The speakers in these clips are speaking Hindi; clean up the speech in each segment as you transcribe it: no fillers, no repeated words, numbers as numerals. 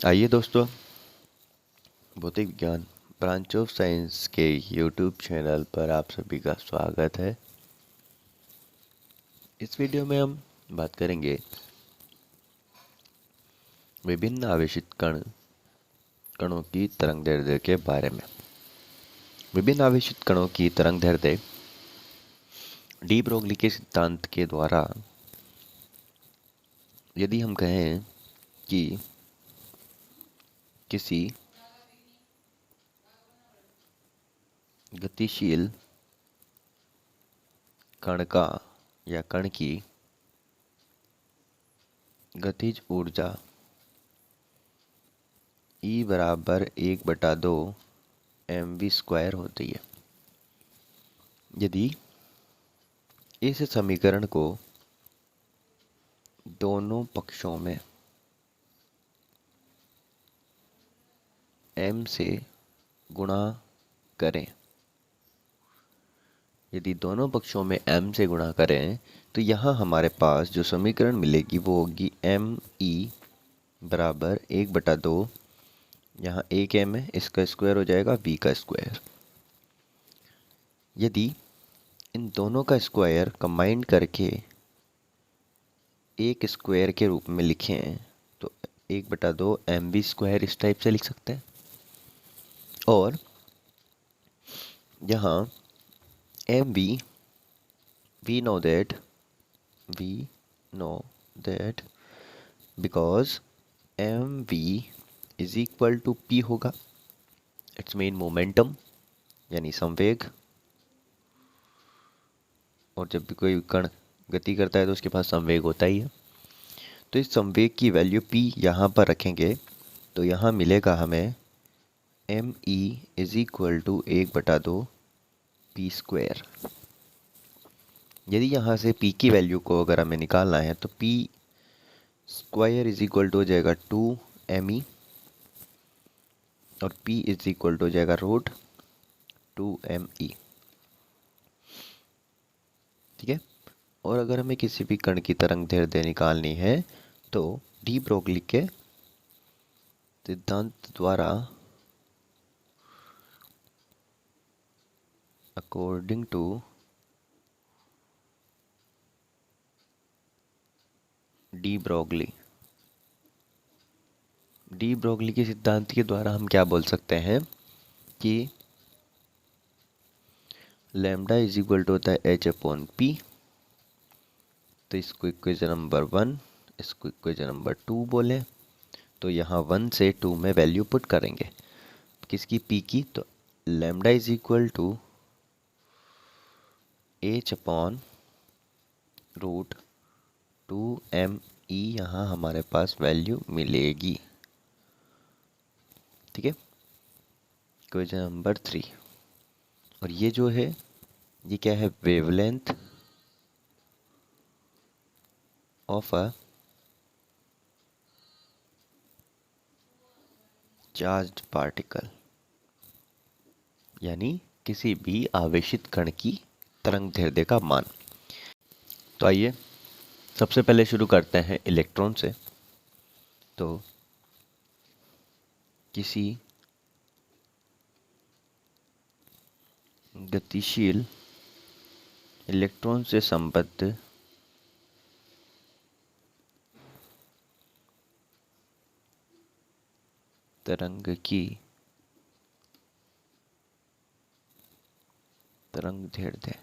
आइए दोस्तों, भौतिक विज्ञान ब्रांच ऑफ साइंस के यूट्यूब चैनल पर आप सभी का स्वागत है। इस वीडियो में हम बात करेंगे विभिन्न आवेशित कणों की तरंगदैर्ध्य के बारे में। विभिन्न आवेशित कणों की तरंगदैर्ध्य डी ब्रोगली के सिद्धांत के द्वारा, यदि हम कहें कि किसी गतिशील कण का या कण की गतिज ऊर्जा E बराबर 1/2 mv² होती है। यदि इस समीकरण को दोनों पक्षों में m से गुणा करें, यदि दोनों पक्षों में m से गुणा करें तो यहाँ हमारे पास जो समीकरण मिलेगी वो होगी me बराबर 1/2, यहाँ एक m है, इसका स्क्वायर हो जाएगा v का स्क्वायर। यदि इन दोनों का स्क्वायर कंबाइन करके एक स्क्वायर के रूप में लिखें तो 1/2 mv² इस टाइप से लिख सकते हैं। और यहाँ mv, we know that because mv is equal to p होगा, इट्स मीन मोमेंटम यानी संवेग। और जब भी कोई कण गति करता है तो उसके पास संवेग होता ही है। तो इस संवेग की वैल्यू p यहाँ पर रखेंगे तो यहाँ मिलेगा हमें me is equal to 1/2 p²। यदि यहाँ से p की वैल्यू को अगर हमें निकालना है तो p² इज इक्वल टू हो जाएगा 2me और p इज इक्वल टू हो जाएगा √2me। ठीक है। और अगर हमें किसी भी कण की तरंगदैर्ध्य निकालनी है तो डी ब्रोगली के सिद्धांत द्वारा अकॉर्डिंग टू डी ब्रोगली के सिद्धांत के द्वारा हम क्या बोल सकते हैं कि लैम्डा इज इक्वल टू होता है h/p। तो इसको इक्वेशन नंबर 1, इसको इक्वेशन नंबर 2 बोले तो यहाँ 1 से 2 में वैल्यू पुट करेंगे किसकी, p की। तो lambda is equal to h/√2me यहाँ हमारे पास वैल्यू मिलेगी। ठीक है, इक्वेशन नंबर 3। और ये जो है ये क्या है, wavelength of a charged particle, यानी किसी भी आवेशित कण की तरंगदैर्ध्य का मान। तो आइए सबसे पहले शुरू करते हैं इलेक्ट्रॉन से। तो किसी गतिशील इलेक्ट्रॉन से संबद्ध तरंग की तरंगदैर्ध्य,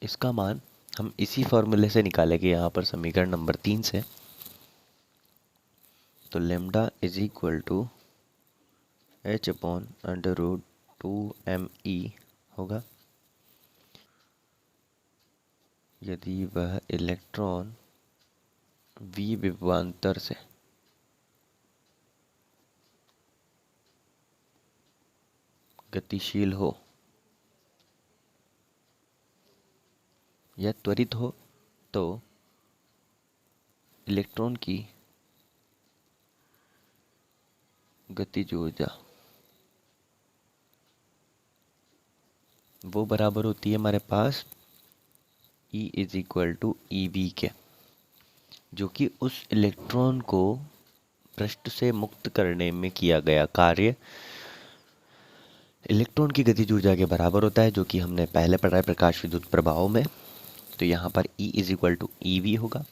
इसका मान हम इसी फॉर्मूले से निकालेंगे यहाँ पर समीकरण नंबर 3 से। तो lambda is equal to h/√2me होगा यदि वह इलेक्ट्रॉन v विभवांतर से गतिशील हो या त्वरित हो तो इलेक्ट्रॉन की गतिज ऊर्जा वो बराबर होती है हमारे पास E is equal to EV के, जो कि उस इलेक्ट्रॉन को पृष्ठ से मुक्त करने में किया गया कार्य इलेक्ट्रॉन की गतिज ऊर्जा के बराबर होता है, जो कि हमने पहले पढ़ा है प्रकाश विद्युत प्रभाव में। तो यहाँ पर E is equal to EV होगा।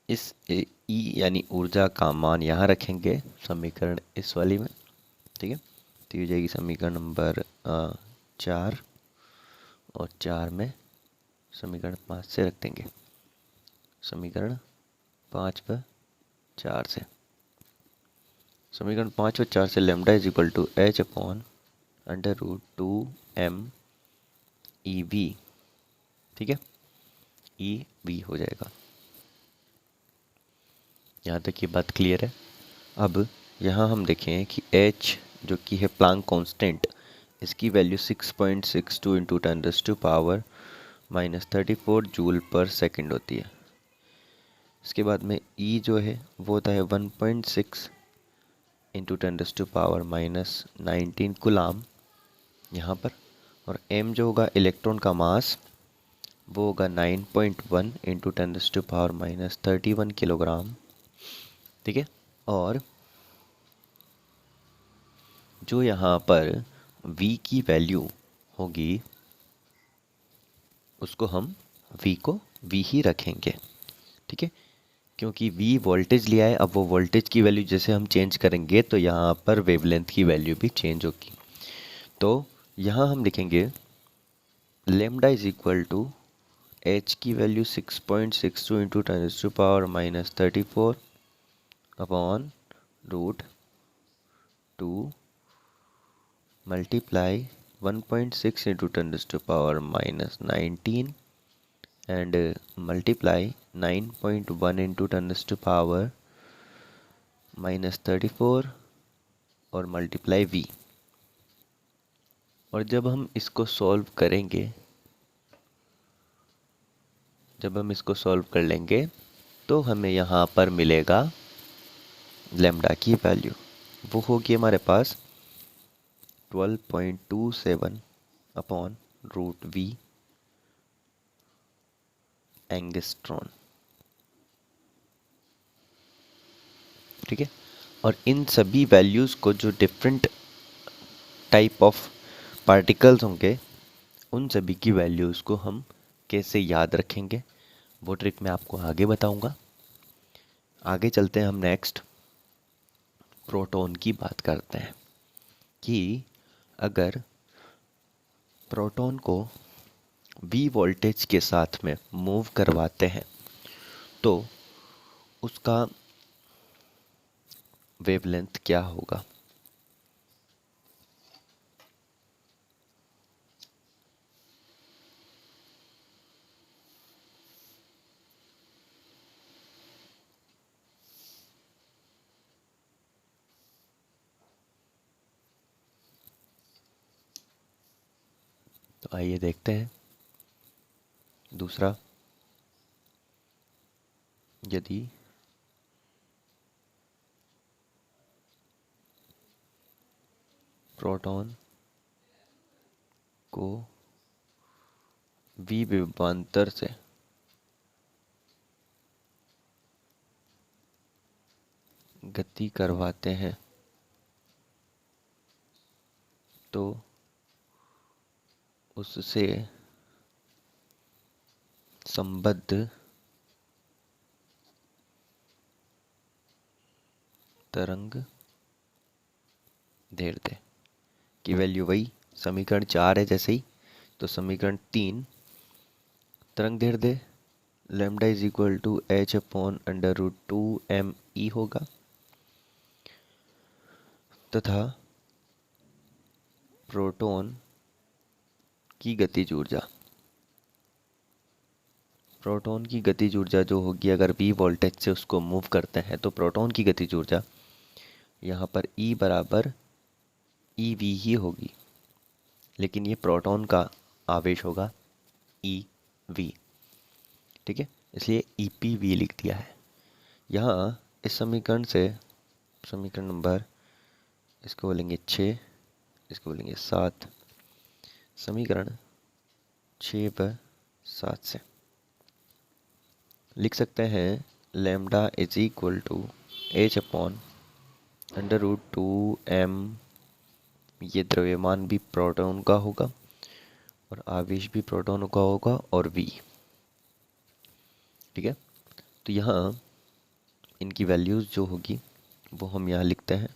इस E यानी ऊर्जा का मान यहाँ रखेंगे समीकरण इस वाली में, ठीक है। तो ये हो जाएगी समीकरण नंबर 4, और 4 में समीकरण 5 से रख देंगे, समीकरण 5 व 4 से। समीकरण 5 व 4 से lambda is equal to H upon √2m EV, ठीक है, EV हो जाएगा। यहाँ तक ये बात क्लियर है। अब यहाँ हम देखें कि H जो कि है प्लांक कांस्टेंट, इसकी वैल्यू 6.62 इंटू 10⁻⁻34 जूल पर सेकंड होती है। इसके बाद में E जो है वो होता है 1.6 इंटू 10⁻⁻19 कूलाम यहाँ पर, और M जो होगा इलेक्ट्रॉन का मास वो होगा 9.1 इंटू 10⁻31 किलोग्राम, ठीक है। और जो यहाँ पर V की वैल्यू होगी उसको हम V को V ही रखेंगे, ठीक है, क्योंकि V वोल्टेज लिया है। अब वो वोल्टेज की वैल्यू जैसे हम चेंज करेंगे तो यहाँ पर वेवलेंथ की वैल्यू भी चेंज होगी। तो यहाँ हम लिखेंगे lambda is equal to H की value 6.62 into 10⁻34 upon √2 multiply 1.6 into 10⁻⁻19 and multiply 9.1 into 10⁻⁻34 और मल्टीप्लाई V। और जब हम इसको सॉल्व करेंगे, जब हम इसको सॉल्व कर लेंगे तो हमें यहाँ पर मिलेगा लैम्डा की वैल्यू, वो होगी हमारे पास 12.27 अपॉन √V एंगस्ट्रॉन, ठीक है। और इन सभी वैल्यूज़ को, जो डिफरेंट टाइप ऑफ पार्टिकल्स होंगे, उन सभी की वैल्यूज़ को हम कैसे याद रखेंगे वो ट्रिक मैं आपको आगे बताऊंगा। आगे चलते हैं, हम नेक्स्ट प्रोटॉन की बात करते हैं कि अगर प्रोटॉन को V वोल्टेज के साथ में मूव करवाते हैं तो उसका वेवलेंथ क्या होगा। तो आइए देखते हैं। दूसरा, यदि प्रोटॉन को V विभवांतर से गति करवाते हैं तो उससे संबद्ध तरंग दैर्ध्य की वैल्यू वही समीकरण 4 है जैसे ही। तो समीकरण 3 तरंग दैर्ध्य lambda is equal to H upon √2m E होगा, तथा प्रोटॉन की गतिज ऊर्जा, प्रोटॉन की गतिज ऊर्जा जो होगी, अगर V वोल्टेज से उसको मूव करते हैं तो प्रोटॉन की गतिज ऊर्जा यहाँ पर E बराबर EV ही होगी, लेकिन ये प्रोटॉन का आवेश होगा EV, ठीक है, इसलिए EPV लिख दिया है। यहाँ इस समीकरण से, समीकरण नंबर इसको बोलेंगे 6, इसको बोलेंगे 7, समीकरण 6 व 7 से लिख सकते हैं lambda is equal to H upon under root 2m, ये द्रव्यमान भी प्रोटॉन का होगा और आवेश भी प्रोटॉन का होगा और v, ठीक है। तो यहाँ इनकी वैल्यूज़ जो होगी वो हम यहाँ लिखते हैं।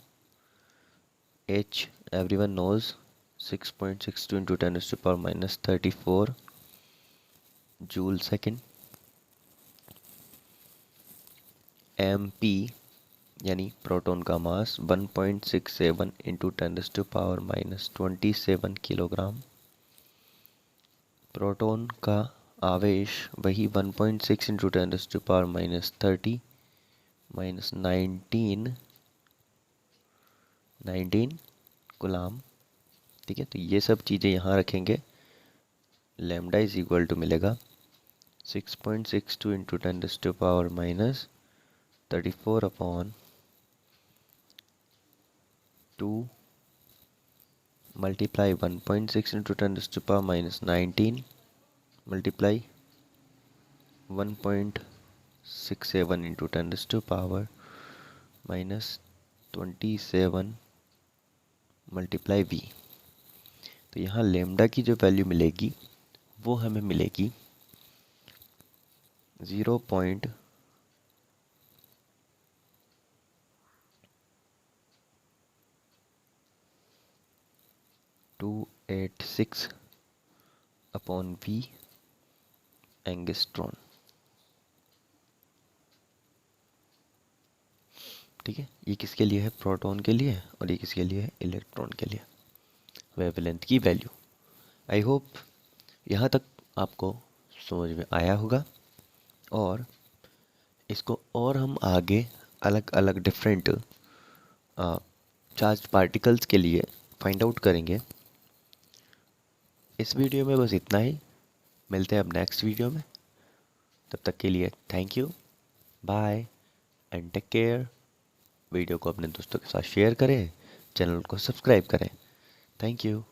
h everyone knows 6.62 into 10⁻⁻34 joule second. mp यानी प्रोटॉन का मास 1.67 इंटू 10⁻⁻27 किलोग्राम। प्रोटॉन का आवेश वही 1.6 इंटू 10⁻30 माइनस 19 गुलाम, ठीक है। तो ये सब चीज़ें यहाँ रखेंगे। लैम्डा इज इक्वल टू मिलेगा 6.62 into 10⁻34 upon 2 multiply 1.6 into 10⁻19 multiply 1.67 into 10⁻27 multiply v। तो यहाँ लेमडा की जो वैल्यू मिलेगी वो हमें मिलेगी 0.286 अपॉन v एंगस्ट्रॉन, ठीक है। ये किसके लिए है? प्रोटॉन के लिए, और ये किसके लिए है? इलेक्ट्रॉन के लिए। वेवलेंथ की वैल्यू। आई होप यहाँ तक आपको समझ में आया होगा, और इसको और हम आगे अलग अलग डिफरेंट चार्ज पार्टिकल्स के लिए फाइंड आउट करेंगे। इस वीडियो में बस इतना ही। मिलते हैं अब नेक्स्ट वीडियो में। तब तक के लिए thank you, bye and take care. Video को अपने दोस्तों के साथ शेयर करें, चैनल को सब्सक्राइब करें। Thank you.